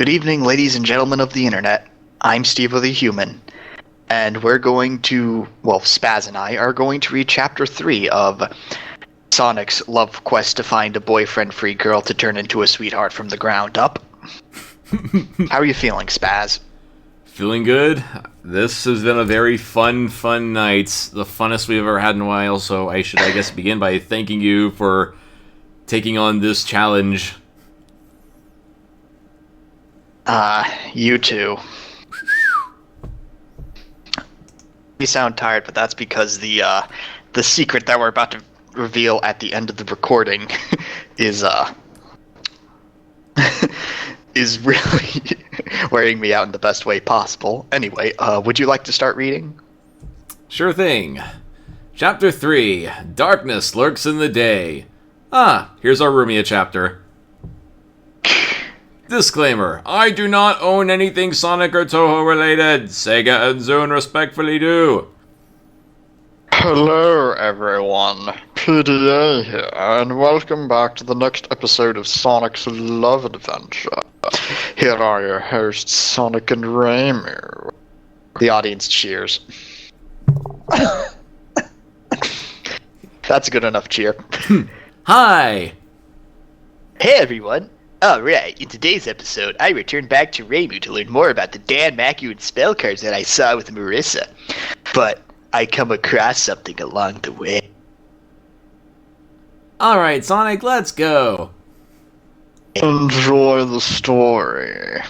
Good evening, ladies and gentlemen of the internet. I'm Stevo the Human, and Spaz and I are going to read Chapter 3 of Sonic's love quest to find a boyfriend-free girl to turn into a sweetheart from the ground up. How are you feeling, Spaz? Feeling good. This has been a very fun night. The funnest we've ever had in a while, so I should, begin by thanking you for taking on this challenge. You too. You sound tired, but that's because the secret that we're about to reveal at the end of the recording is really wearing me out in the best way possible. Anyway, would you like to start reading? Sure thing. Chapter 3, Darkness Lurks in the Day. Here's our Rumia chapter. Disclaimer, I do not own anything Sonic or Touhou related. Sega and Zune respectfully do. Hello everyone, PDA here, and welcome back to the next episode of Sonic's Love Adventure. Here are your hosts, Sonic and Ramu. The audience cheers. That's a good enough cheer. Hi! Hey everyone! Alright, in today's episode, I return back to Ramu to learn more about the Dan Maku and spell cards that I saw with Marissa. But I come across something along the way. Alright, Sonic, let's go! Enjoy the story.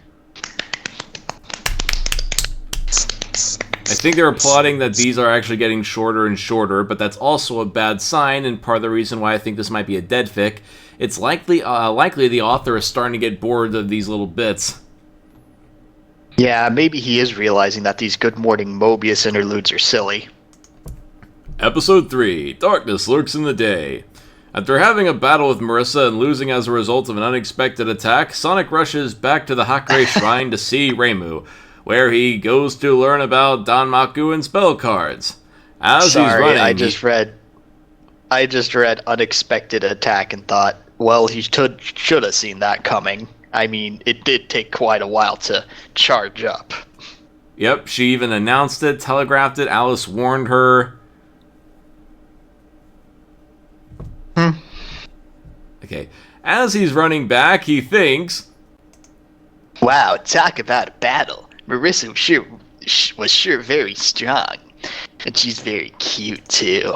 I think they're plotting that these are actually getting shorter and shorter, but that's also a bad sign, and part of the reason why I think this might be a dead fic. It's likely the author is starting to get bored of these little bits. Yeah, maybe he is realizing that these Good Morning Mobius interludes are silly. Episode 3, Darkness Lurks in the Day. After having a battle with Marissa and losing as a result of an unexpected attack, Sonic rushes back to the Hakure Shrine to see Ramu, where he goes to learn about Danmaku and spell cards. He's running, I just read unexpected attack and thought, well, he should have seen that coming. I mean, it did take quite a while to charge up. Yep, she even announced it, telegraphed it, Alice warned her. Okay, as he's running back, he thinks, Wow, talk about a battle. Marissa was sure very strong. And she's very cute, too.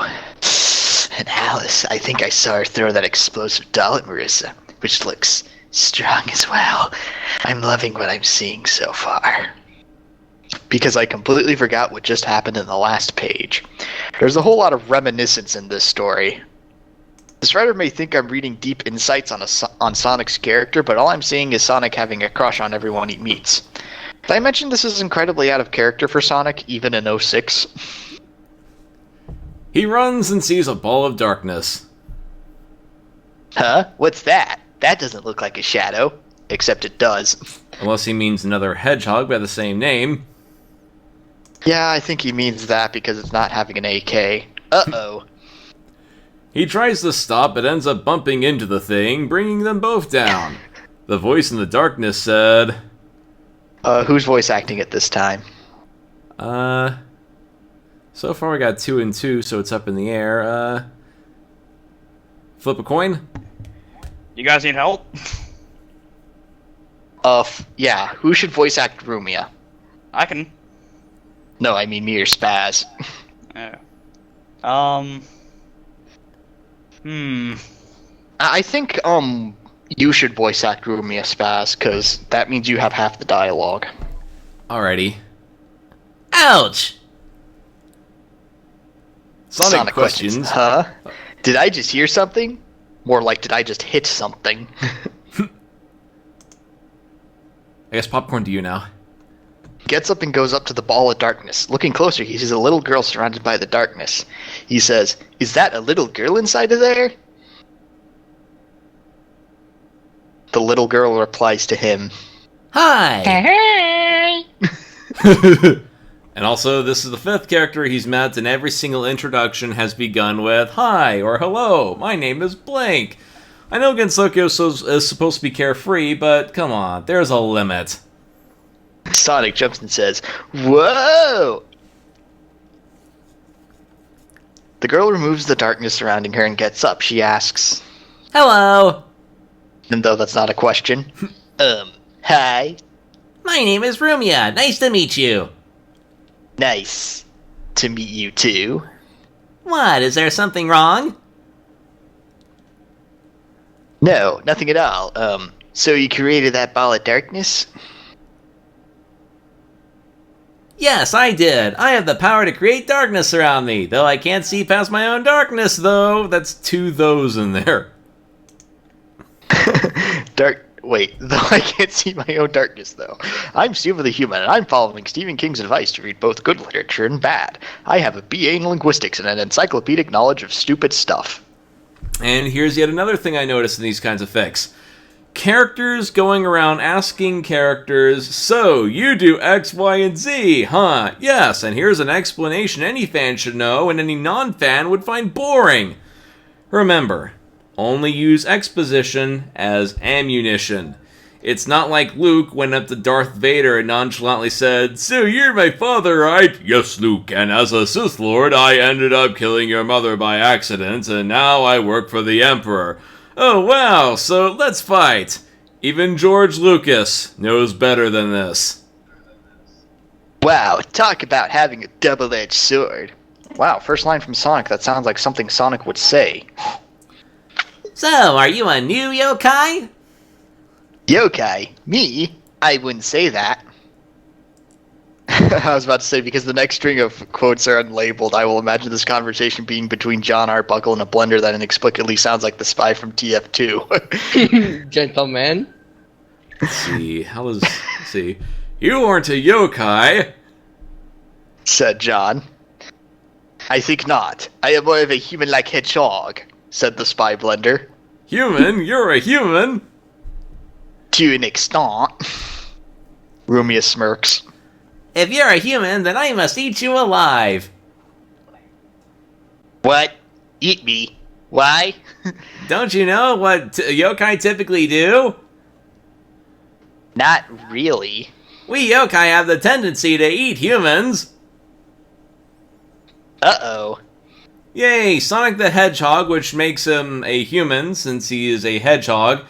And Alice, I think I saw her throw that explosive doll at Marissa, which looks strong as well. I'm loving what I'm seeing so far. Because I completely forgot what just happened in the last page. There's a whole lot of reminiscence in this story. This writer may think I'm reading deep insights on Sonic's character, but all I'm seeing is Sonic having a crush on everyone he meets. Did I mention this is incredibly out of character for Sonic, even in 06? he runs and sees a ball of darkness. Huh? What's that? That doesn't look like a shadow. Except it does. Unless he means another hedgehog by the same name. Yeah, I think he means that because it's not having an AK. Uh-oh. He tries to stop, but ends up bumping into the thing, bringing them both down. The voice in the darkness said, who's voice acting it this time? So far we got 2 and 2, so it's up in the air. Flip a coin? You guys need help? Yeah, who should voice act Rumia? I can. No, I mean me or Spaz. I think, you should voice act Rumia, Spaz, because that means you have half the dialogue. Alrighty. Ouch! Sonic questions. Huh? Did I just hear something? More like, did I just hit something? I guess popcorn to you now. Gets up and goes up to the ball of darkness. Looking closer, he sees a little girl surrounded by the darkness. He says, "Is that a little girl inside of there?" The little girl replies to him, Hi! Hey! And also, this is the 5th character he's met, and every single introduction has begun with, Hi, or Hello, my name is blank. I know Gensokyo is supposed to be carefree, but come on, there's a limit. Sonic jumps and says, "Whoa!" The girl removes the darkness surrounding her and gets up. She asks, Hello! even though that's not a question, hi? My name is Rumia. Nice to meet you. Nice to meet you too. What, is there something wrong? No, nothing at all. So you created that ball of darkness? Yes, I did. I have the power to create darkness around me, though I can't see past my own darkness, though. That's 2 those in there. Though I can't see my own darkness, though. I'm Stevo the Human, and I'm following Stephen King's advice to read both good literature and bad. I have a BA in linguistics and an encyclopedic knowledge of stupid stuff. And here's yet another thing I noticed in these kinds of fics. Characters going around asking characters, so, you do X, Y, and Z, huh? Yes, and here's an explanation any fan should know and any non-fan would find boring. Remember, only use exposition as ammunition. It's not like Luke went up to Darth Vader and nonchalantly said, so you're my father, right? Yes, Luke, and as a Sith Lord, I ended up killing your mother by accident, and now I work for the Emperor. Oh, wow, so let's fight. Even George Lucas knows better than this. Wow, talk about having a double-edged sword. Wow, first line from Sonic, that sounds like something Sonic would say. So, are you a new yokai? Yokai? Me? I wouldn't say that. I was about to say, because the next string of quotes are unlabeled, I will imagine this conversation being between John Arbuckle and a blender that inexplicably sounds like the spy from TF2. Gentleman. Let's see, let's see. You aren't a yokai. Said John. I think not. I am more of a human-like hedgehog, said the spy blender. Human? You're a human? To an extent. Rumia smirks. If you're a human, then I must eat you alive. What? Eat me? Why? Don't you know what yokai typically do? Not really. We yokai have the tendency to eat humans. Uh-oh. Yay, Sonic the Hedgehog, which makes him a human since he is a hedgehog.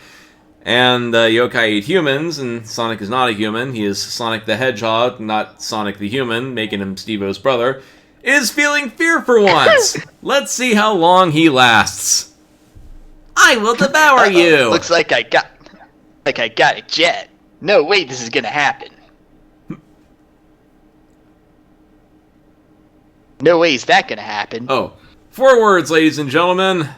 And yokai eat humans, and Sonic is not a human. He is Sonic the Hedgehog, not Sonic the Human, making him Stevo's brother. Is feeling fear for once. Let's see how long he lasts. I will devour you. Looks like I got a jet. No way this is gonna happen. No way is that gonna happen. Oh, 4 words, ladies and gentlemen.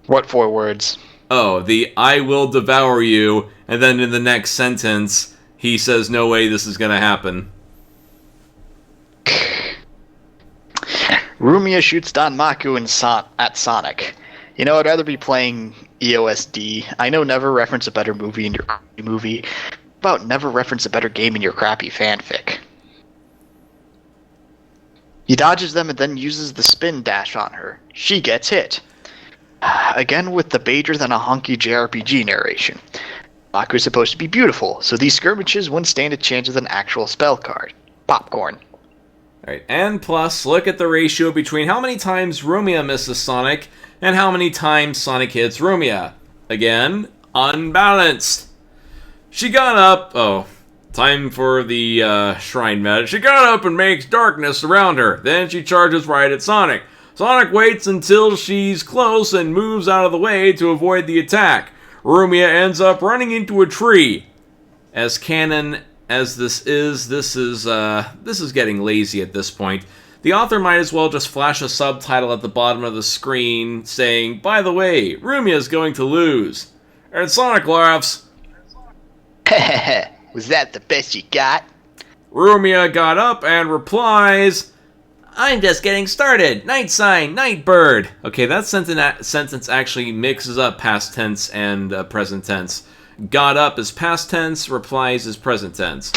What 4 words? Oh, the I will devour you, and then in the next sentence, he says, no way this is gonna happen. Rumia shoots Don Maku at Sonic. You know, I'd rather be playing EOSD. I know never reference a better movie in your crappy movie. How about never reference a better game in your crappy fanfic? He dodges them and then uses the spin dash on her. She gets hit. Again with the Bader than a honky JRPG narration. Maku's supposed to be beautiful, so these skirmishes wouldn't stand a chance with an actual spell card. Popcorn. Alright, and plus, look at the ratio between how many times Rumia misses Sonic and how many times Sonic hits Rumia. Again, unbalanced. She got up... Oh, time for the shrine match. She got up and makes darkness around her. Then she charges right at Sonic. Sonic waits until she's close and moves out of the way to avoid the attack. Rumia ends up running into a tree. As canon as this is getting lazy at this point. The author might as well just flash a subtitle at the bottom of the screen saying, by the way, Rumia's going to lose. And Sonic laughs. Was that the best you got? Rumia got up and replies, I'm just getting started. Night sign, night bird. Okay, that sentence actually mixes up past tense and present tense. Got up is past tense, replies is present tense.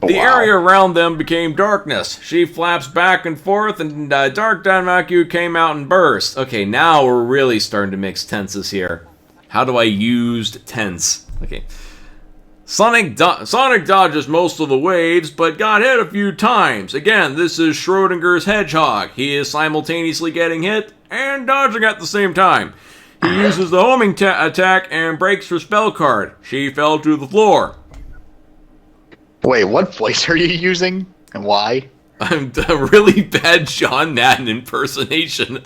The Wow. area around them became darkness. She flaps back and forth, and Dark Danmaku came out and burst. Okay, now we're really starting to mix tenses here. How do I use tense? Okay. Sonic dodges most of the waves, but got hit a few times. Again, this is Schrodinger's hedgehog. He is simultaneously getting hit and dodging at the same time. He uses the homing attack and breaks her spell card. She fell to the floor. Wait, what voice are you using? And why? I'm a really bad John Madden impersonation.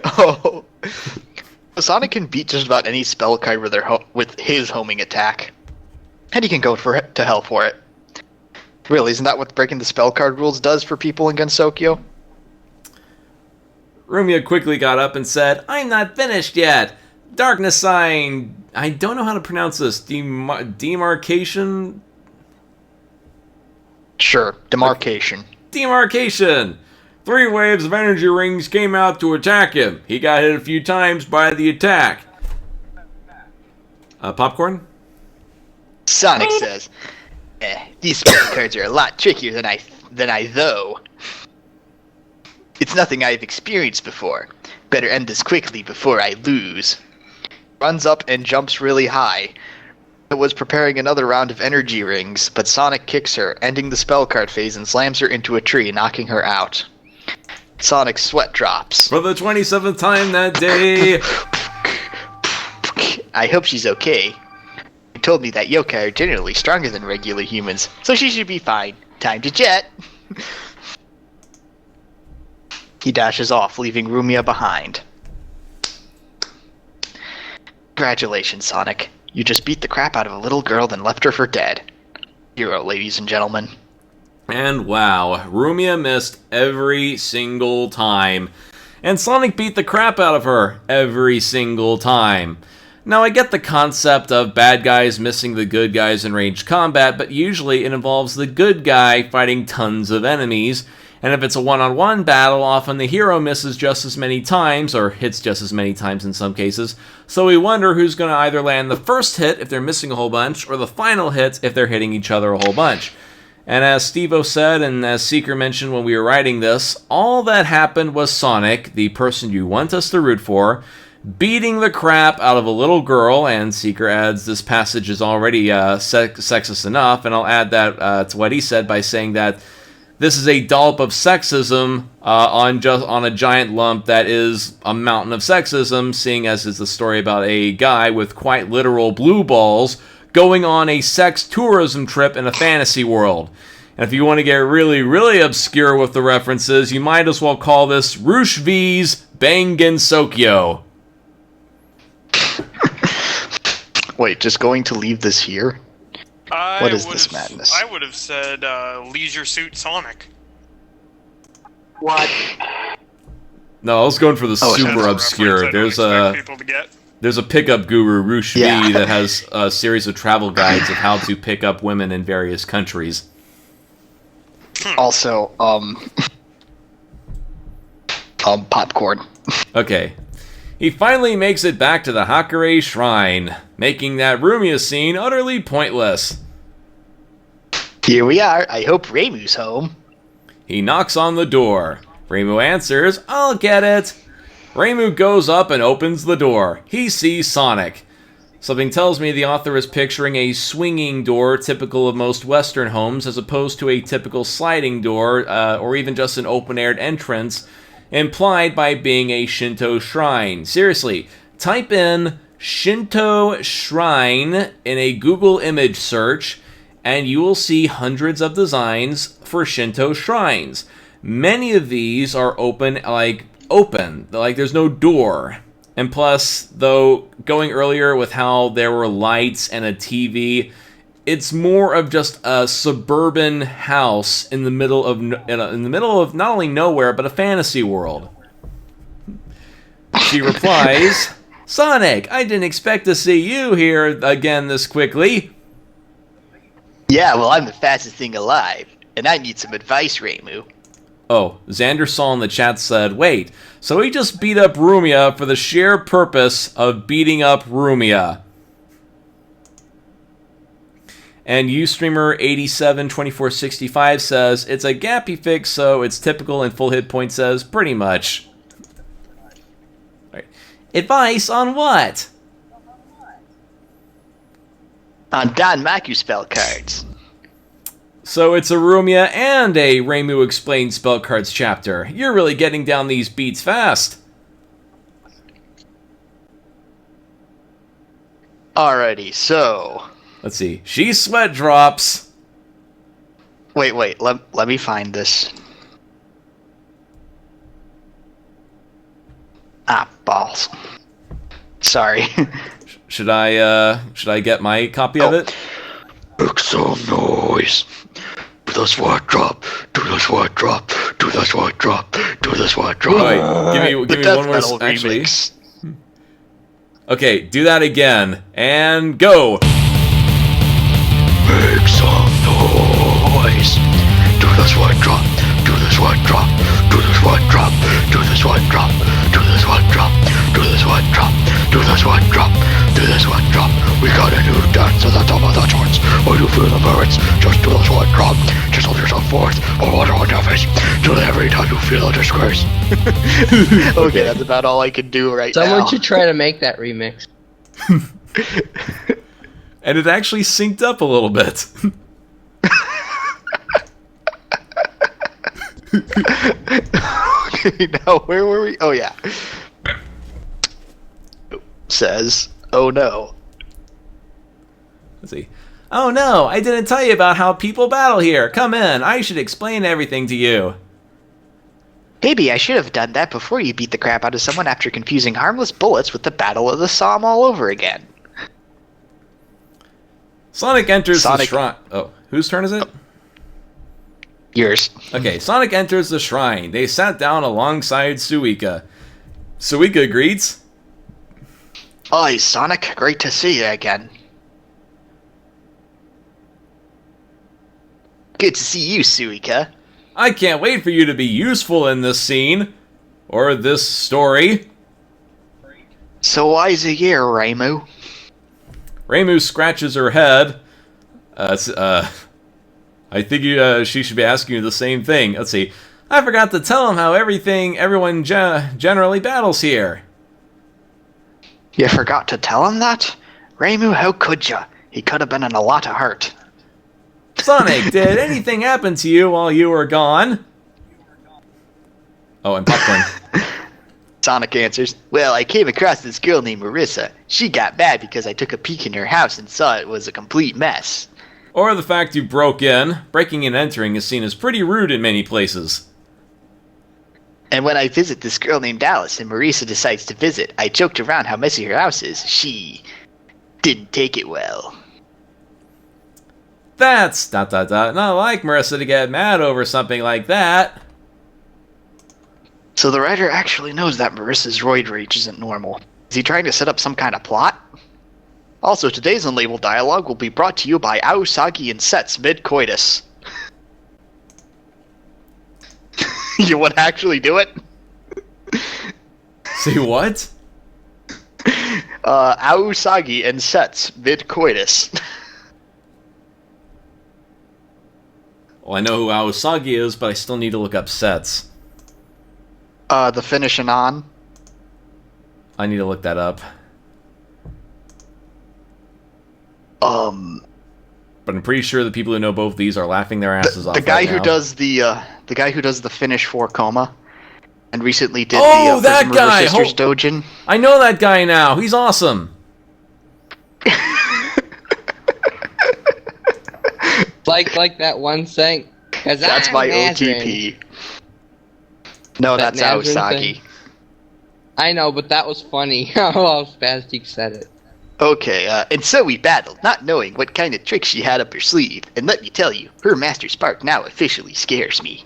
Oh. Sonic can beat just about any spell card with his homing attack. And he can go to hell for it. Really, isn't that what breaking the spell card rules does for people in Gensokyo? Rumia quickly got up and said, I'm not finished yet. Darkness sign. I don't know how to pronounce this. Demarcation? Sure, demarcation. Demarcation! 3 waves of energy rings came out to attack him. He got hit a few times by the attack. Popcorn? Sonic says, these spell cards are a lot trickier than I though. It's nothing I've experienced before. Better end this quickly before I lose. Runs up and jumps really high. It was preparing another round of energy rings, but Sonic kicks her, ending the spell card phase and slams her into a tree, knocking her out. Sonic's sweat drops. For the 27th time that day. I hope she's okay. She told me that yokai are generally stronger than regular humans, so she should be fine. Time to jet! He dashes off, leaving Rumia behind. Congratulations, Sonic. You just beat the crap out of a little girl, then left her for dead. Hero, ladies and gentlemen. And wow, Rumia missed every single time. And Sonic beat the crap out of her every single time. Now, I get the concept of bad guys missing the good guys in ranged combat, but usually it involves the good guy fighting tons of enemies. And if it's a one-on-one battle, often the hero misses just as many times, or hits just as many times in some cases. So we wonder who's going to either land the first hit if they're missing a whole bunch, or the final hit if they're hitting each other a whole bunch. And as Stevo said, and as Seeker mentioned when we were writing this, all that happened was Sonic, the person you want us to root for, beating the crap out of a little girl, and Seeker adds this passage is already sexist enough, and I'll add that to what he said by saying that this is a dollop of sexism on a giant lump that is a mountain of sexism, seeing as it's a story about a guy with quite literal blue balls going on a sex tourism trip in a fantasy world. And if you want to get really, really obscure with the references, you might as well call this Roosh V's Bangen Sokyo. Wait, just going to leave this here? What is this madness? I would have said Leisure Suit Sonic. What? No, I was going for the Oh, super obscure. There's a pickup guru, Roosh V, Yeah. that has a series of travel guides of how to pick up women in various countries. Also, popcorn. Okay. He finally makes it back to the Hakare Shrine, making that Rumia scene utterly pointless. Here we are. I hope Reimu's home. He knocks on the door. Reimu answers, I'll get it. Reimu goes up and opens the door. He sees Sonic. Something tells me the author is picturing a swinging door typical of most Western homes as opposed to a typical sliding door or even just an open-aired entrance implied by being a Shinto shrine. Seriously, type in Shinto shrine in a Google image search and you will see hundreds of designs for Shinto shrines. Many of these are open, like there's no door. And plus, though, going earlier with how there were lights and a TV, it's more of just a suburban house in the middle of not only nowhere but a fantasy world. She replies, Sonic, I didn't expect to see you here again this quickly. Yeah, well, I'm the fastest thing alive, and I need some advice, Reimu. Oh, Xander Saul in the chat said, wait, so he just beat up Rumia for the sheer purpose of beating up Rumia. And Ustreamer872465 says, it's a gappy fix, so it's typical, and full hit point says, pretty much. Right. Advice on what? On Don Maku spell cards. So it's a Rumia and a Reimu Explained Spell Cards chapter. You're really getting down these beats fast. Alrighty, so... Let's see. She sweat drops. Wait, let me find this. Ah, balls. Sorry. Should I get my copy of it? Make some noise. Do the SWAT drop. Do the SWAT drop. Do the SWAT drop. Do the SWAT drop. Wait, give me one more. Actually, okay, do that again and go. Make some noise. Do the SWAT drop. Do the SWAT drop. Do the SWAT drop. Do the SWAT drop. Do the SWAT drop. Do the SWAT drop. Do the SWAT drop. Do the SWAT drop. We got a new dance at the top of the charts. When you feel the birds, just do the SWAT drop. Just hold yourself forth or water on your face. Do it every time you feel a disgrace. Okay, that's about all I can do right now. Someone should try to make that remix. And it actually synced up a little bit. Okay, now where were we? Oh yeah. Says, oh no. Let's see. Oh no, I didn't tell you about how people battle here. Come in, I should explain everything to you. Maybe I should have done that before you beat the crap out of someone after confusing harmless bullets with the Battle of the Somme all over again. Sonic enters the shrine. Oh, whose turn is it? Yours. Okay, Sonic enters the shrine. They sat down alongside Suika. Suika greets. Hi, Sonic. Great to see you again. Good to see you, Suika. I can't wait for you to be useful in this scene. Or this story. So why's a year, Reimu? Reimu scratches her head. I think she should be asking you the same thing. Let's see. I forgot to tell him how everyone generally battles here. You forgot to tell him that? Reimu, how could ya? He could have been in a lot of hurt. Sonic, did anything happen to you while you were gone? Oh, and popcorn. Sonic answers, well, I came across this girl named Marissa. She got mad because I took a peek in her house and saw it was a complete mess. Or the fact you broke in. Breaking and entering is seen as pretty rude in many places. And when I visit this girl named Alice and Marissa decides to visit, I joked around how messy her house is. She didn't take it well. That's not like Marissa to get mad over something like that. So the writer actually knows that Marissa's roid rage isn't normal. Is he trying to set up some kind of plot? Also, today's unlabeled dialogue will be brought to you by Aosagi and Sets mid-coitus. You want to actually do it? Say what? Aosagi and Sets mid-coitus. Well, I know who Aosagi is, but I still need to look up Sets. The finishing on. I need to look that up. But I'm pretty sure the people who know both these are laughing their asses off. The guy right who now. does the finish for Coma, and recently did that Prison guy! River Sisters Dojin. I know that guy now. He's awesome. like that one saying. That's my OTP. No, That that's Nazarene Aosagi. thing. I know, but that was funny. How Spaztic said it. Okay, and so we battled, not knowing what kind of tricks she had up her sleeve. And let me tell you, her Master Spark now officially scares me.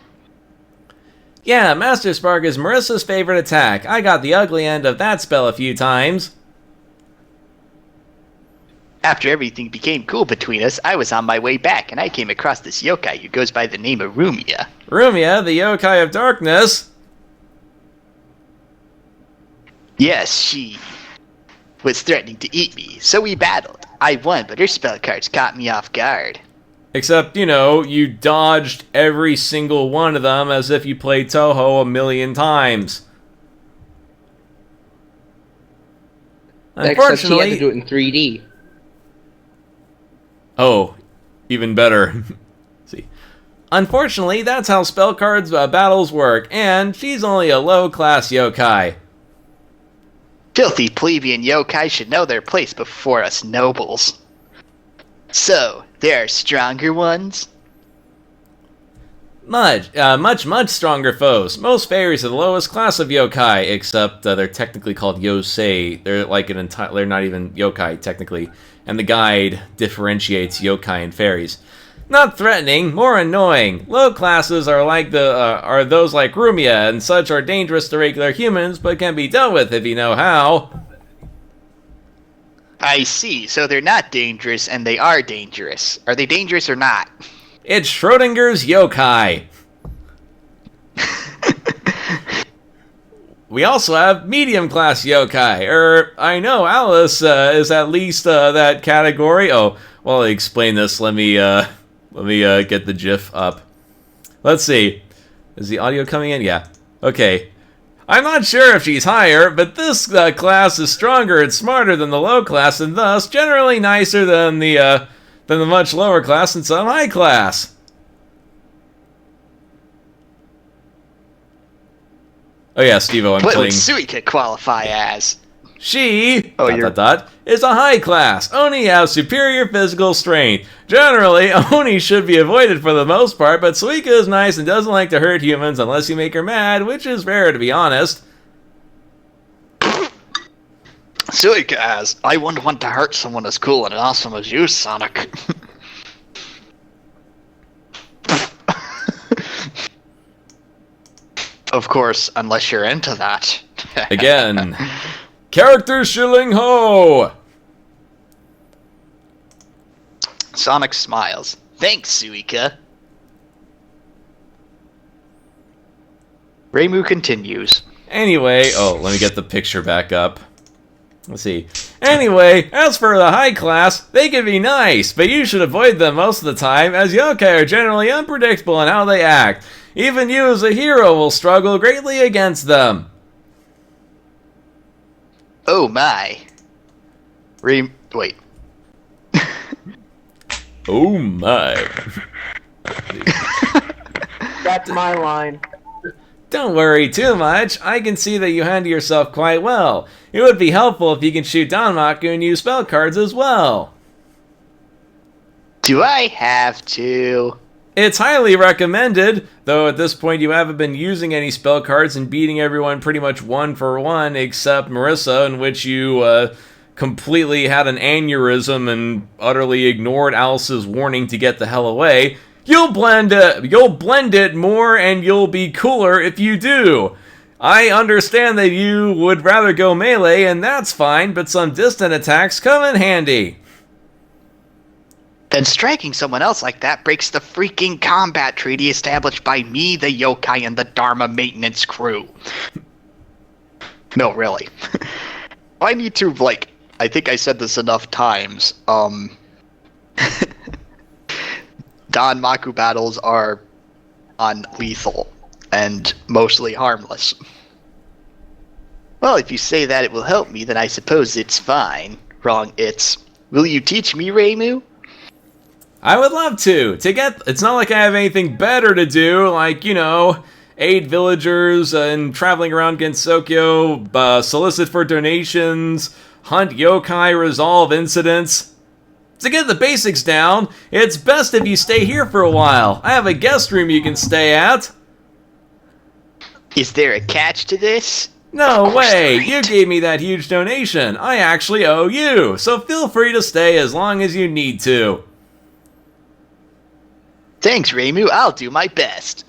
Yeah, Master Spark is Marissa's favorite attack. I got the ugly end of that spell a few times. After everything became cool between us, I was on my way back, and I came across this yokai who goes by the name of Rumia. Rumia, the yokai of darkness. Yes, she was threatening to eat me, so we battled. I won, but her spell cards caught me off guard. Except, you dodged every single one of them as if you played Touhou a million times. Except she had to do it in 3D. Oh, even better. See. Unfortunately, that's how spell cards battles work, and she's only a low-class yokai. Filthy plebeian yokai should know their place before us nobles. So, there are stronger ones? Much stronger foes. Most fairies are the lowest class of yokai, except they're technically called yosei. They're like they're not even yokai, technically. And the guide differentiates yokai and fairies. Not threatening, more annoying. Low classes are like are those like Rumia, and such are dangerous to regular humans, but can be dealt with if you know how. I see, so they're not dangerous, and they are dangerous. Are they dangerous or not? It's Schrodinger's yokai. We also have medium-class yokai. I know Alice is at least that category. Oh, while I explain this, let me get the GIF up. Let's see. Is the audio coming in? Yeah. Okay. I'm not sure if she's higher, but this class is stronger and smarter than the low class, and thus generally nicer than the much lower class and some high class. Oh yeah, Stevo, I'm what playing. Would Suika qualify as? She Oh, is a high class. Oni has superior physical strength. Generally, Oni should be avoided for the most part, but Suika is nice and doesn't like to hurt humans unless you make her mad, which is rare to be honest. Suika as, I wouldn't want to hurt someone as cool and awesome as you, Sonic. Of course, unless you're into that. Again, character shilling ho! Sonic smiles. Thanks, Suika. Reimu continues. Anyway, let me get the picture back up. Let's see. Anyway, as for the high class, they can be nice, but you should avoid them most of the time, as yokai are generally unpredictable in how they act. Even you as a hero will struggle greatly against them. Oh my. Wait. Oh my. That's my line. Don't worry too much. I can see that you handle yourself quite well. It would be helpful if you can shoot Danmaku and use spell cards as well. Do I have to? It's highly recommended, though at this point you haven't been using any spell cards and beating everyone pretty much one for one, except Marissa, in which you completely had an aneurysm and utterly ignored Alice's warning to get the hell away. You'll blend it more, and you'll be cooler if you do. I understand that you would rather go melee, and that's fine, but some distant attacks come in handy. Then striking someone else like that breaks the freaking combat treaty established by me, the yokai, and the Dharma maintenance crew. No, really. I need to, I think I said this enough times. Danmaku battles are non-lethal and mostly harmless. Well, if you say that it will help me, then I suppose it's fine. Wrong, it's... Will you teach me, Reimu? I would love to. It's not like I have anything better to do, like, aid villagers and traveling around Gensokyo, solicit for donations, hunt yokai, resolve incidents. To get the basics down, it's best if you stay here for a while. I have a guest room you can stay at. Is there a catch to this? No way! You gave me that huge donation. I actually owe you, so feel free to stay as long as you need to. Thanks, Reimu. I'll do my best.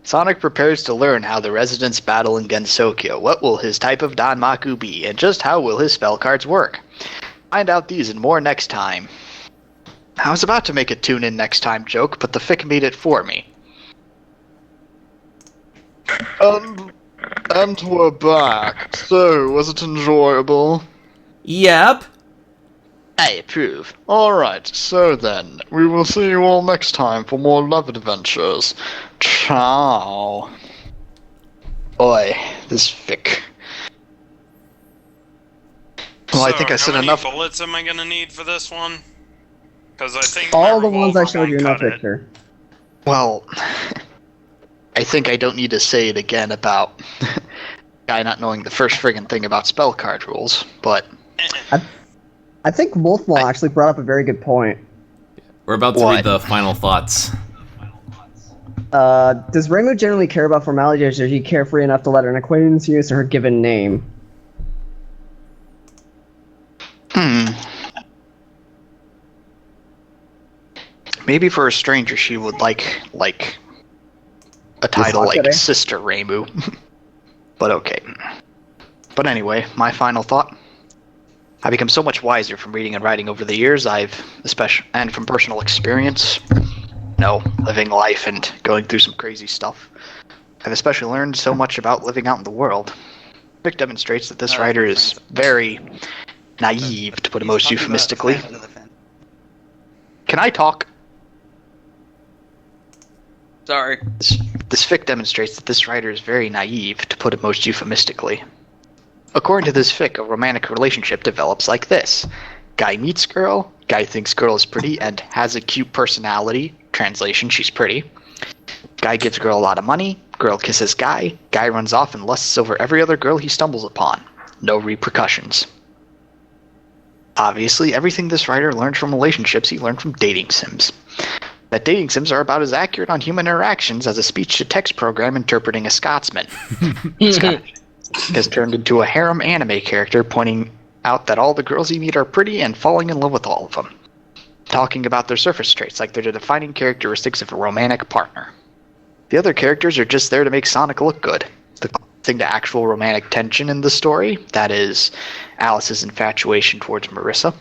Sonic prepares to learn how the residents battle in Gensokyo. What will his type of Danmaku be, and just how will his spell cards work? Find out these and more next time. I was about to make a tune-in next time joke, but the fic made it for me. And we're back. So, was it enjoyable? Yep. I approve. Alright, so then, we will see you all next time for more love adventures. Ciao. Boy, this fic. Well, I So, think I said how many enough. bullets am I gonna need for this one? Because I think All my the ones I revolver showed you in won't that cut it. picture. Well, I think I don't need to say it again about guy not knowing the first friggin' thing about spell card rules, but I think Wolfmall actually brought up a very good point. We're about to What? read the final thoughts. Does Reimu generally care about formalities, or is he carefree enough to let an acquaintance use her given name? maybe for a stranger she would like a title like Sakura? Sister Reimu. But okay. But anyway, my final thought. I've become so much wiser from reading and writing over the years. And from personal experience, living life and going through some crazy stuff. I've especially learned so much about living out in the world. It demonstrates that this writer is very naive, to put it most euphemistically. Can I talk? Sorry. This fic demonstrates that this writer is very naive, to put it most euphemistically. According to this fic, a romantic relationship develops like this. Guy meets girl, guy thinks girl is pretty and has a cute personality. Translation, she's pretty. Guy gives girl a lot of money, girl kisses guy runs off and lusts over every other girl he stumbles upon. No repercussions. Obviously, everything this writer learned from relationships he learned from dating sims. That dating sims are about as accurate on human interactions as a speech-to-text program interpreting a Scotsman. Scott has turned into a harem anime character, pointing out that all the girls you meet are pretty and falling in love with all of them. Talking about their surface traits like they're the defining characteristics of a romantic partner. The other characters are just there to make Sonic look good. The thing to actual romantic tension in the story, that is, Alice's infatuation towards Marissa,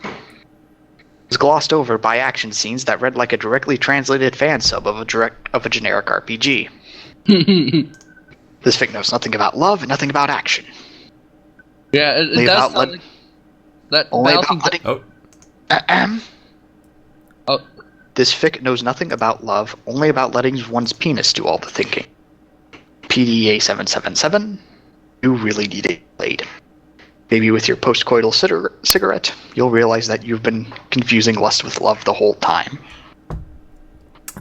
was glossed over by action scenes that read like a directly translated fan sub of a generic RPG. This fic knows nothing about love and nothing about action. Yeah, it does sound like that. Only that about also- letting. Oh, This fic knows nothing about love, only about letting one's penis do all the thinking. PDA 777, you really need a blade. Maybe with your postcoital cigarette, you'll realize that you've been confusing lust with love the whole time.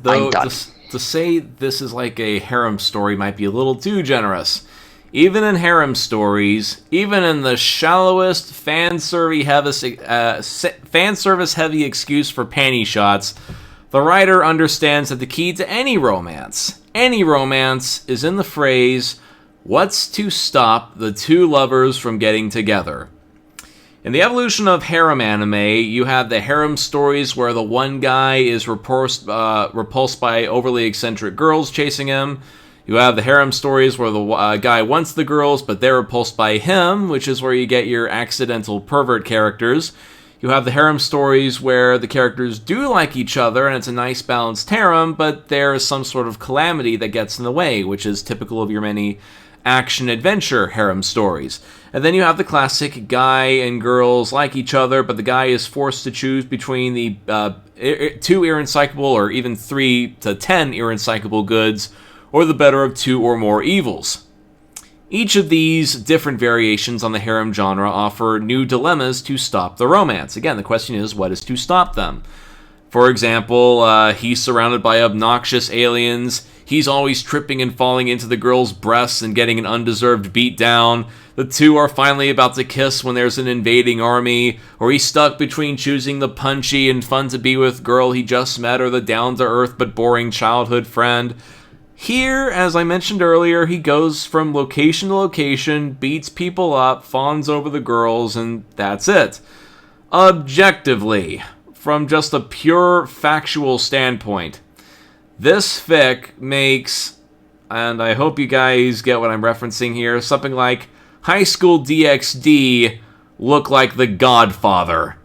Though, I'm done. to say this is like a harem story might be a little too generous. Even in harem stories, even in the shallowest fan service heavy excuse for panty shots, the writer understands that the key to any romance is in the phrase, "What's to stop the two lovers from getting together?" In the evolution of harem anime, you have the harem stories where the one guy is repulsed by overly eccentric girls chasing him. You have the harem stories where the guy wants the girls, but they're repulsed by him, which is where you get your accidental pervert characters. You have the harem stories where the characters do like each other, and it's a nice balanced harem, but there is some sort of calamity that gets in the way, which is typical of your many action-adventure harem stories. And then you have the classic guy and girls like each other, but the guy is forced to choose between the 2 irrecyclable or even 3 to 10 irrecyclable goods, or the better of 2 or more evils. Each of these different variations on the harem genre offer new dilemmas to stop the romance. Again, the question is, what is to stop them? For example, he's surrounded by obnoxious aliens. He's always tripping and falling into the girl's breasts and getting an undeserved beat down. The two are finally about to kiss when there's an invading army. Or he's stuck between choosing the punchy and fun-to-be-with girl he just met or the down-to-earth but boring childhood friend. Here, as I mentioned earlier, he goes from location to location, beats people up, fawns over the girls, and that's it. Objectively, from just a pure factual standpoint, this fic makes, and I hope you guys get what I'm referencing here, something like High School DxD look like The Godfather,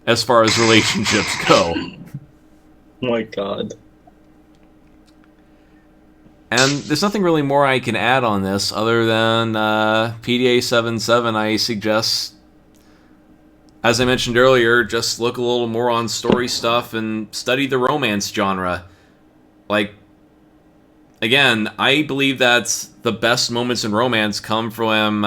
as far as relationships go. Oh my god. And there's nothing really more I can add on this other than PDA 77 I suggest as I mentioned earlier, just look a little more on story stuff and study the romance genre. Like, again, I believe that the best moments in romance come from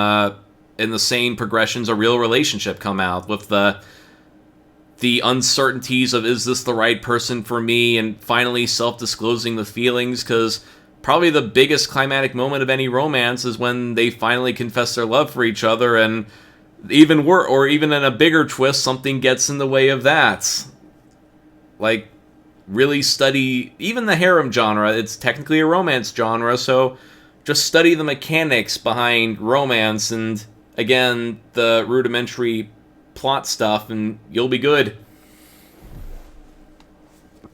in the same progressions a real relationship come out, with the uncertainties of, is this the right person for me, and finally self-disclosing the feelings, because probably the biggest climatic moment of any romance is when they finally confess their love for each other, and even in a bigger twist, something gets in the way of that. Like, really study even the harem genre. It's technically a romance genre, so just study the mechanics behind romance and, again, the rudimentary plot stuff, and you'll be good.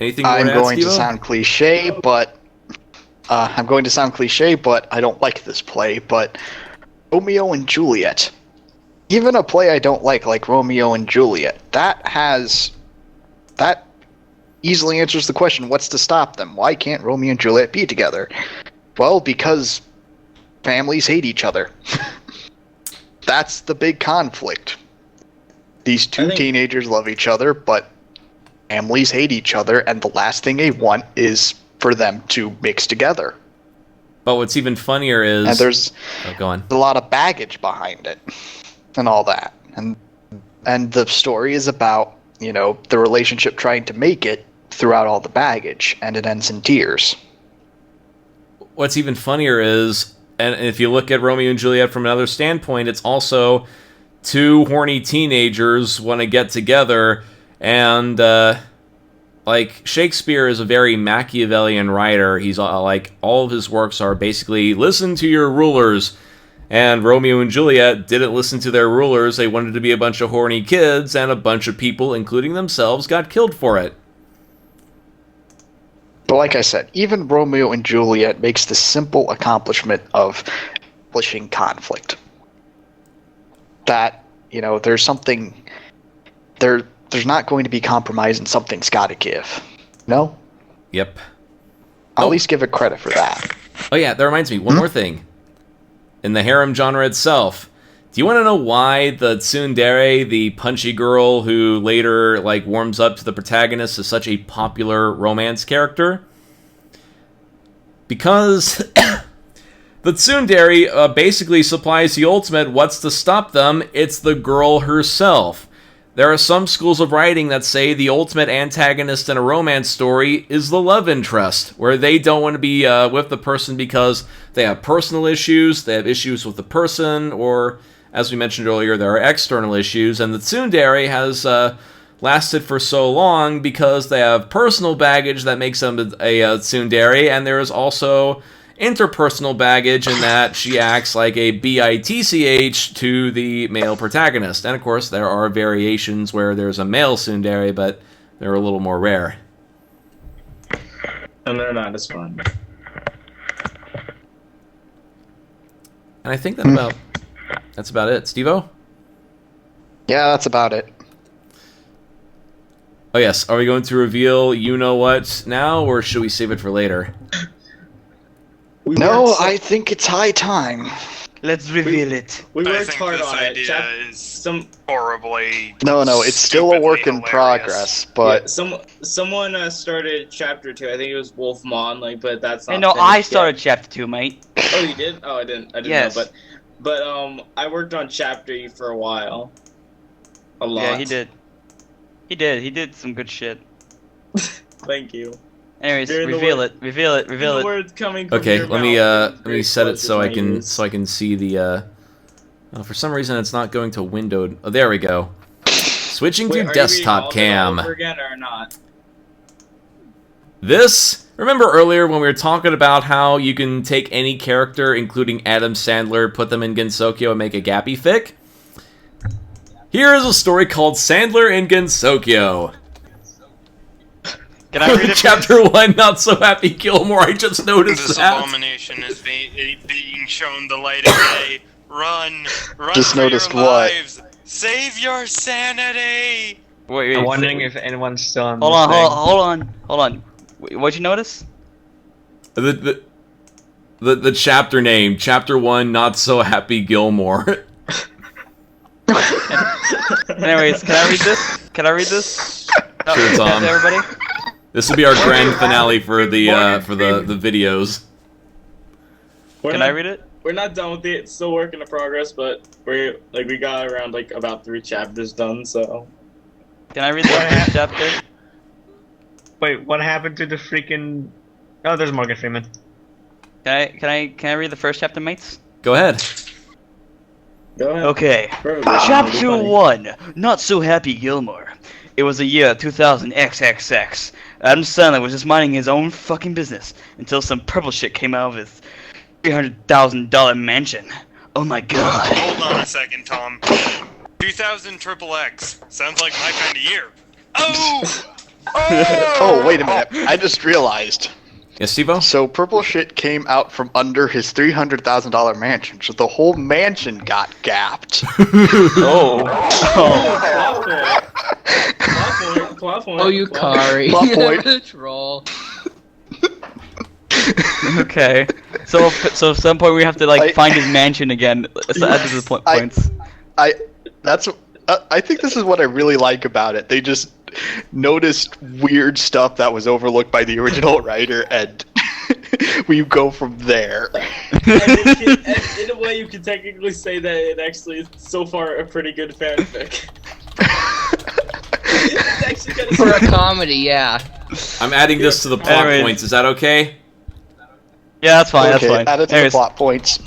Anything more I'm to add, going to Stevo? sound cliche, but I don't like this play. But Romeo and Juliet, even a play I don't like Romeo and Juliet, that easily answers the question: what's to stop them? Why can't Romeo and Juliet be together? Well, because families hate each other. That's the big conflict. These two teenagers love each other, but families hate each other, and the last thing they want is for them to mix together. But what's even funnier is... And there's go on. a lot of baggage behind it, and all that. And the story is about, the relationship trying to make it throughout all the baggage, and it ends in tears. What's even funnier is, and if you look at Romeo and Juliet from another standpoint, it's also two horny teenagers want to get together, and Shakespeare is a very Machiavellian writer. He's all of his works are basically listen to your rulers, and Romeo and Juliet didn't listen to their rulers. They wanted to be a bunch of horny kids, and a bunch of people, including themselves, got killed for it. But like I said, even Romeo and Juliet makes the simple accomplishment of accomplishing conflict. That, there's something... There's not going to be compromise, and something's got to give. No? Yep. I'll at least give it credit for that. Oh yeah, that reminds me, one more thing. In the harem genre itself, do you want to know why the tsundere, the punchy girl who later warms up to the protagonist, is such a popular romance character? Because the tsundere basically supplies the ultimate what's to stop them. It's the girl herself. There are some schools of writing that say the ultimate antagonist in a romance story is the love interest, where they don't want to be with the person because they have personal issues, they have issues with the person, or, as we mentioned earlier, there are external issues, and the tsundere has lasted for so long because they have personal baggage that makes them a tsundere, and there is also interpersonal baggage in that she acts like a bitch to the male protagonist. And of course, there are variations where there's a male tsundere, but they're a little more rare. And they're not as fun. And I think that's about it. Stevo? Yeah, that's about it. Oh yes, are we going to reveal you-know-what now, or should we save it for later? I think it's high time. Let's reveal it. We I worked think hard this on it. idea is horribly. No, it's still a work in stupidly progress, but... Someone started chapter 2. I think it was Wolfmon, but that's not Hey, no, finished I yet. started chapter 2, mate. Oh, you did? Oh, I didn't Yes. know, but I worked on chapter E for a while. A lot. Yeah, he did. He did some good shit. Thank you. Anyways, During the reveal word- it, reveal it, reveal The it. words coming from Okay, your let me mouth. let me set it so I can Use. see the. For some reason, it's not going to windowed. Oh, there we go. Switching Wait, to are you reading desktop all of it cam. all over again or not? This. Remember earlier when we were talking about how you can take any character, including Adam Sandler, put them in Gensokyo and make a Gappy fic? Here is a story called Sandler in Gensokyo. Can I read it? Chapter 1, Not So Happy Gilmore. I just noticed This that. abomination is being shown the light of day. Run Just for noticed your what? lives. Save your sanity. Wait, I'm wondering if anyone's still on Hold this on, thing. hold on. Wait, what'd you notice? The chapter name, Chapter 1, Not So Happy Gilmore. Anyways, can I read this? Can I read this? Oh, Sure, Tom. Everybody. This will be our grand finale for the videos. Can I read it? We're not done with it. It's still work in progress, but we got around about 3 chapters done. So. Can I read the first chapter? Wait, what happened to the freaking? Oh, there's Morgan Freeman. Can I read the first chapter, mates? Go ahead. Go ahead. Okay. Chapter 1. Not So Happy Gilmore. It was the year 2000 XXX. Adam Sandler was just minding his own fucking business until some purple shit came out of his $300,000 mansion. Oh my god. Hold on a second, Tom. 2000 triple X. Sounds like my kind of year. Oh! Oh, wait a minute. I just realized. Yes, Stevo? So purple shit came out from under his $300,000 mansion, so the whole mansion got gapped. Plot point. Oh, you Kari. Plot point. The troll. Okay. So at some point we have to find his mansion again. So add to the points. I think this is what I really like about it. They just noticed weird stuff that was overlooked by the original writer, and we go from there. And in a way, you can technically say that it actually is so far a pretty good fanfic. It's actually kind of For a comedy, yeah. I'm adding this to the plot points. Is that okay? Yeah, that's fine. Okay, That's fine. add it to the plot points.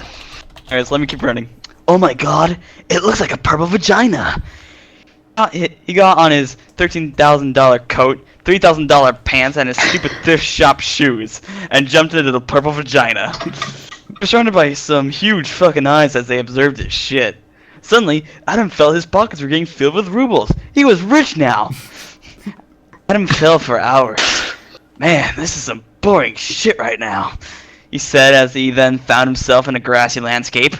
Anyways, let me keep running. Oh my god, it looks like a purple vagina. He got on his $13,000 coat, $3,000 pants, and his stupid thrift shop shoes, and jumped into the purple vagina. He was surrounded by some huge fucking eyes as they observed his shit. Suddenly, Adam felt his pockets were getting filled with rubles. He was rich now. Adam fell for hours. Man, this is some boring shit right now, he said as he then found himself in a grassy landscape.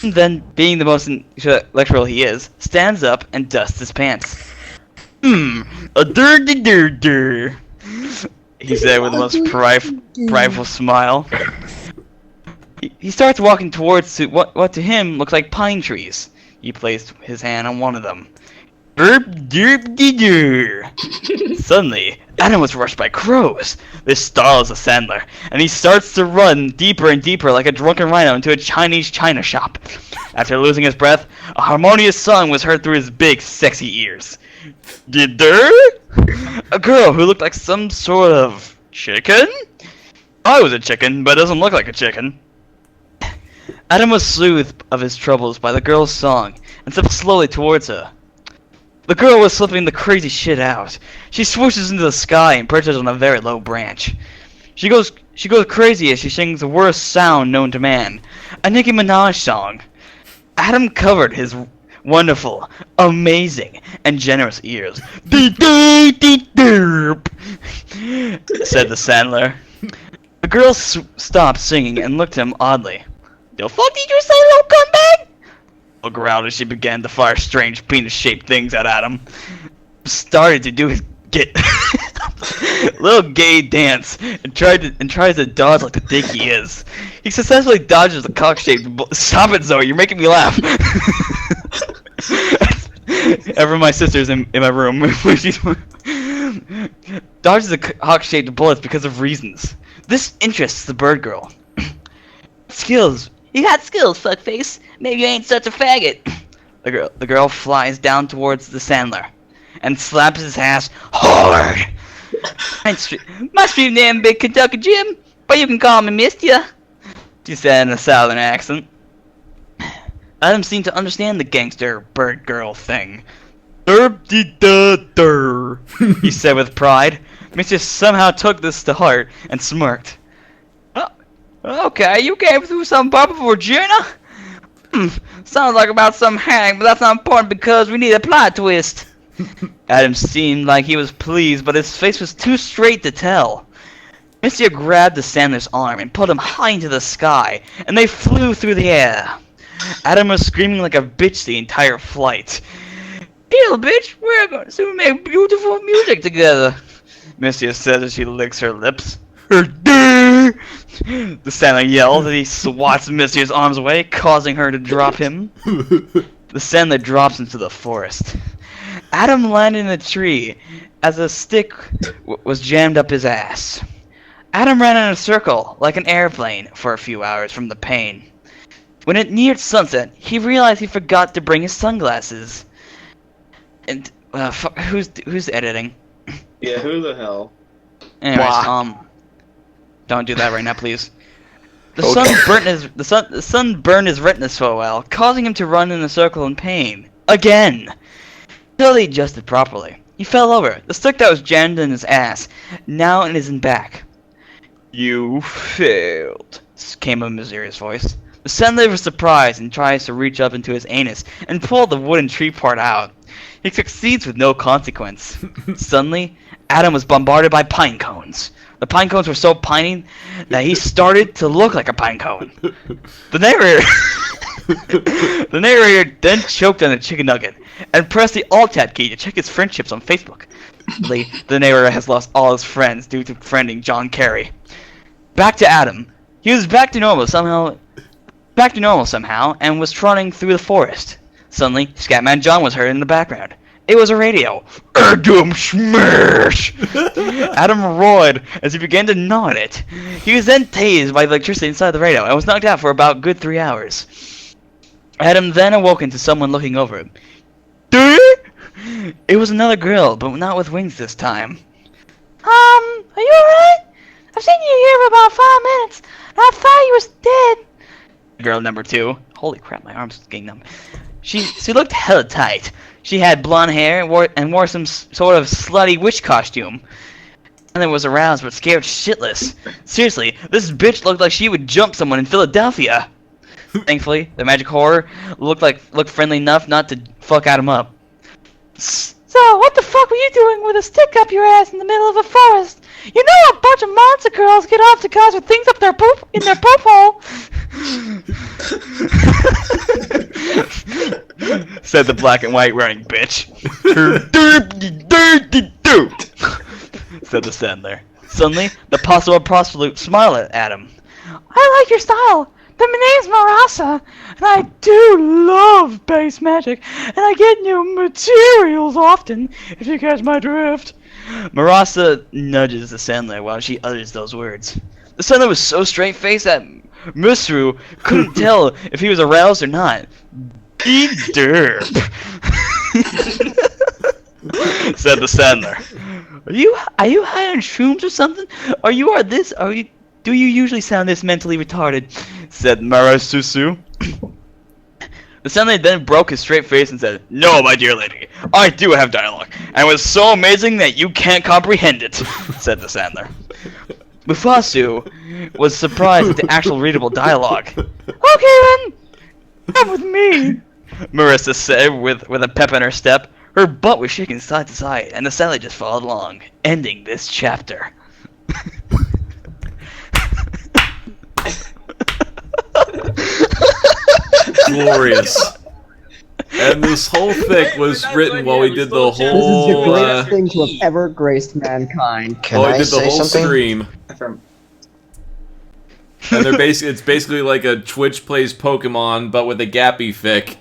And then, being the most intellectual he is, stands up and dusts his pants. A dur, he said with the most prideful smile. He starts walking towards what to him looks like pine trees. He placed his hand on one of them. Suddenly, Adam was rushed by crows. This startles the Sandler, and he starts to run deeper and deeper like a drunken rhino into a Chinese china shop. After losing his breath, a harmonious song was heard through his big, sexy ears. A girl who looked like some sort of chicken? I was a chicken, but doesn't look like a chicken. Adam was soothed of his troubles by the girl's song and stepped slowly towards her. The girl was slipping the crazy shit out. She swooshes into the sky and perches on a very low branch. She goes crazy as she sings the worst sound known to man, a Nicki Minaj song. Adam covered his wonderful, amazing, and generous ears. Said the Sandler. The girl stopped singing and looked at him oddly. The fuck did you say, little cuntbag? She growled as she began to fire strange penis-shaped things at Adam. Started to do his little gay dance and tries to dodge like the dick he is. He successfully dodges the cock-shaped. Stop it, Zoe! You're making me laugh. Ever my sister's in my room. Dodges the cock-shaped bullets because of reasons. This interests the bird girl. Skills. You got skills, fuckface. Maybe you ain't such a faggot. The girl flies down towards the Sandler and slaps his ass hard. Must be damn big Kentucky Jim, but you can call me Mister, she said in a southern accent. Adam seemed to understand the gangster bird girl thing. He said with pride. Mister somehow took this to heart and smirked. Okay, you came through some purple Virginia? Sounds like about some hang, but that's not important because we need a plot twist. Adam seemed like he was pleased, but his face was too straight to tell. Monsieur grabbed the Sandler's arm and pulled him high into the sky, and they flew through the air. Adam was screaming like a bitch the entire flight. Deal, bitch, we're going to make beautiful music together, Monsieur said as she licks her lips. The Sandler yelled as he swats Monsieur's arms away, causing her to drop him. The The Sandler drops into the forest. Adam landed in a tree as a stick was jammed up his ass. Adam ran in a circle like an airplane for a few hours from the pain. When it neared sunset, he realized he forgot to bring his sunglasses. And who's editing? Yeah, who the hell? Anyways, don't do that right now, please. The sun burned his retinas for a while, causing him to run in a circle in pain. Again! Until he adjusted properly. He fell over, the stick that was jammed in his ass, now in his back. You failed, came a mysterious voice. The Sandler was surprised and tries to reach up into his anus and pull the wooden tree part out. He succeeds with no consequence. Suddenly, Adam was bombarded by pine cones. The pine cones were so piney that he started to look like a pine cone. The narrator then choked on a chicken nugget and pressed the alt-tab key to check his friendships on Facebook. The narrator has lost all his friends due to friending John Kerry. Back to Adam. He was back to normal somehow, and was trotting through the forest. Suddenly, Scatman John was heard in the background. It was a radio. Adam smash! Adam roared as he began to gnaw at it. He was then tased by the electricity inside the radio and was knocked out for about a good 3 hours. Adam then awoken to someone looking over him. It was another girl, but not with wings this time. Are you alright? I've seen you here for about 5 minutes, and I thought you was dead. Girl number 2. Holy crap, my arm's getting numb. She looked hella tight. She had blonde hair and wore some sort of slutty witch costume. And it was aroused but scared shitless. Seriously, this bitch looked like she would jump someone in Philadelphia. Thankfully, the magic horror looked friendly enough not to fuck Adam up. So, what the fuck were you doing with a stick up your ass in the middle of a forest? You know a bunch of monster girls get off to cause with things up their poop in their poop hole. Said the black and white wearing bitch. Said the Sandler. Suddenly, the possible prostitute smiled at Adam. I like your style. The name's Marasa, and I do love base magic, and I get new materials often, if you catch my drift. Marasa nudges the Sandler while she utters those words. The Sandler was so straight-faced that Musru couldn't tell if he was aroused or not. Be derp, said the Sandler. Are you high on shrooms or something? Do you usually sound this mentally retarded? Said Marasusu. The Sandler then broke his straight face and said, No, my dear lady, I do have dialogue, and it was so amazing that you can't comprehend it, said the Sandler. Mufasu was surprised at the actual readable dialogue. Okay then, come with me, Marissa said with a pep in her step. Her butt was shaking side to side, and the Sandler just followed along, ending this chapter. Glorious. And this whole fic was written while we did the This is whole. the greatest thing to have ever graced mankind. Can While we I did the say whole something? stream. And it's basically like a Twitch plays Pokemon, but with a Gappy fic.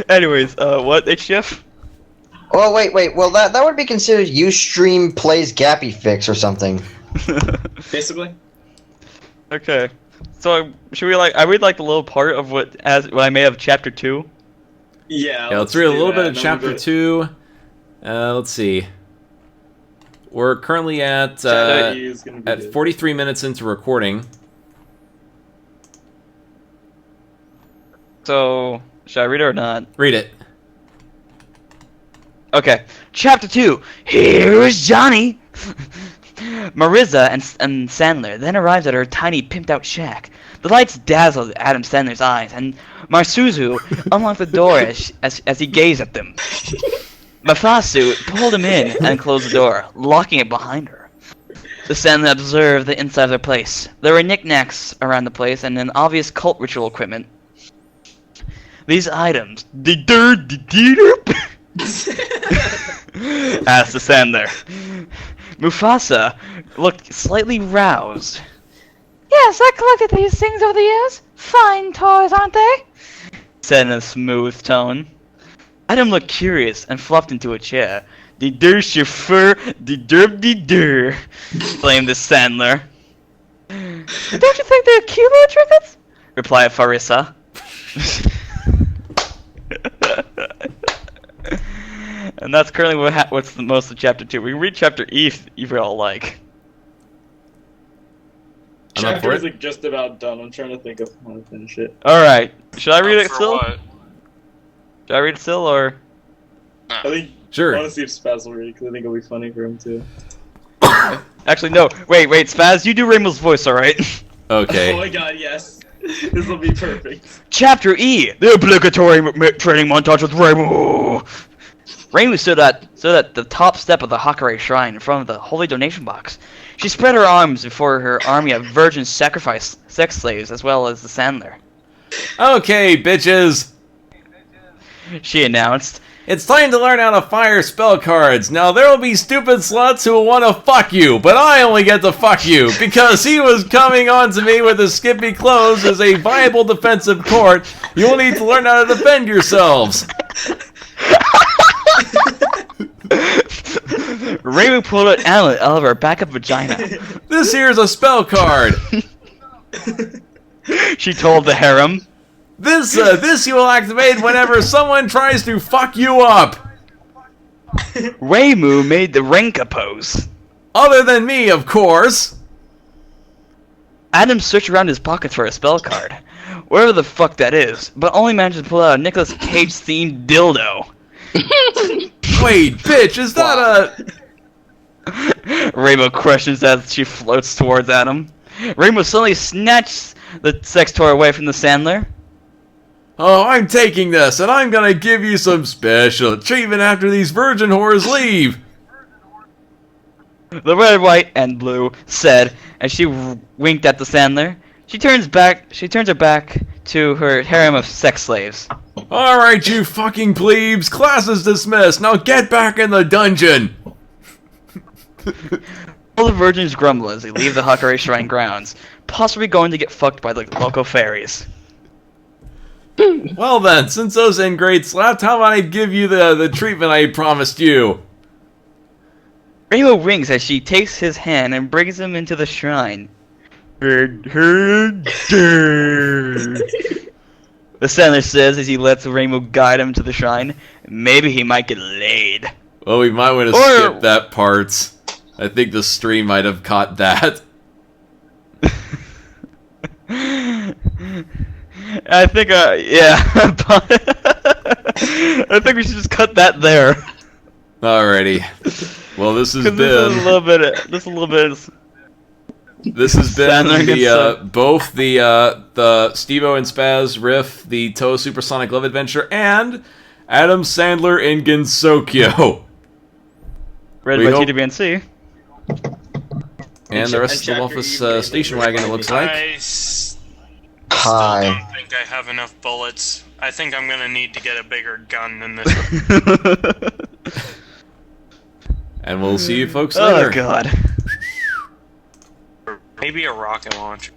Anyways, what, HGF? Oh, wait. Well, that would be considered Ustream plays Gappy Fix or something. Basically. Okay. So, should we I read the little part of what I may have chapter 2? Yeah. Let's read a little bit of and then chapter we'll 2. Let's see. We're currently at Chapter E is gonna be good. 43 minutes into recording. So, should I read it or not? Read it. Okay. Chapter 2. Here's Johnny! Marissa and Sandler then arrives at her tiny, pimped-out shack. The lights dazzled Adam Sandler's eyes, and Marsuzu unlocked the door as he gazed at them. Mafasu pulled him in and closed the door, locking it behind her. The Sandler observed the inside of their place. There were knickknacks around the place and an obvious cult ritual equipment. These items... asked the Sandler. Mufasa looked slightly roused. Yes, I collected these things over the years. Fine toys, aren't they? said in a smooth tone. Adam looked curious and flopped into a chair. "De der chauffeur, de derb de der," blamed the Sandler. "Don't you think they're cute little trinkets?" replied Farissa. And that's currently what's the most of chapter 2. We can read chapter E if you all like. Chapter is like just about done. I'm trying to think of how to finish it. Alright. Should I read it For still? what? Should I read it still, or? I think. Sure. I want to see if Spaz will read it because I think it'll be funny for him too. Actually, no. Wait, Spaz, you do Rainbow's voice, alright? Okay. Oh my god, yes. This will be perfect. Chapter E, the obligatory training montage with Rainbow. Rainbow stood at the top step of the Hakurei shrine in front of the holy donation box. She spread her arms before her army of virgin sacrifice sex slaves, as well as the Sandler. Okay, bitches. She announced. It's time to learn how to fire spell cards. Now, there will be stupid sluts who will want to fuck you, but I only get to fuck you, because he was coming on to me with his skimpy clothes as a viable defensive court. You will need to learn how to defend yourselves. Rainbow pulled an amulet out of her backup vagina. This here's a spell card. She told the harem. This you will activate whenever someone tries to fuck you up. Reimu made the Renka pose. Other than me, of course. Adam searched around his pockets for a spell card, wherever the fuck that is, but only managed to pull out a Nicolas Cage-themed dildo. Wait, bitch, is that a... Rainbow questions as she floats towards Adam. Rainbow suddenly snatched the sex toy away from the Sandler. Oh, I'm taking this, and I'm gonna give you some special treatment after these virgin whores leave. The red, white, and blue said, as she winked at the Sandler. She turns her back to her harem of sex slaves. Alright, you fucking plebes, class is dismissed, now get back in the dungeon! All the virgins grumble as they leave the Hakurei Shrine grounds, possibly going to get fucked by the local fairies. Well then, since those ingrates left, how about I give you the treatment I promised you? Rainbow winks as she takes his hand and brings him into the shrine. The Sandler says as he lets Rainbow guide him to the shrine. Maybe he might get laid. Well, we might want to skip that part. I think the stream might have caught that. I think, yeah. I think we should just cut that there. Alrighty. Well, this has been... This has been both the Stevo and Spaz riff, the Touhou Supersonic Love Adventure, and Adam Sandler in Gensokyo. Read by TWNC. And the rest of the Walfas station wagon, it looks like. I still don't think I have enough bullets. I think I'm gonna need to get a bigger gun than this one. And we'll see you folks later. Oh god. Maybe a rocket launcher.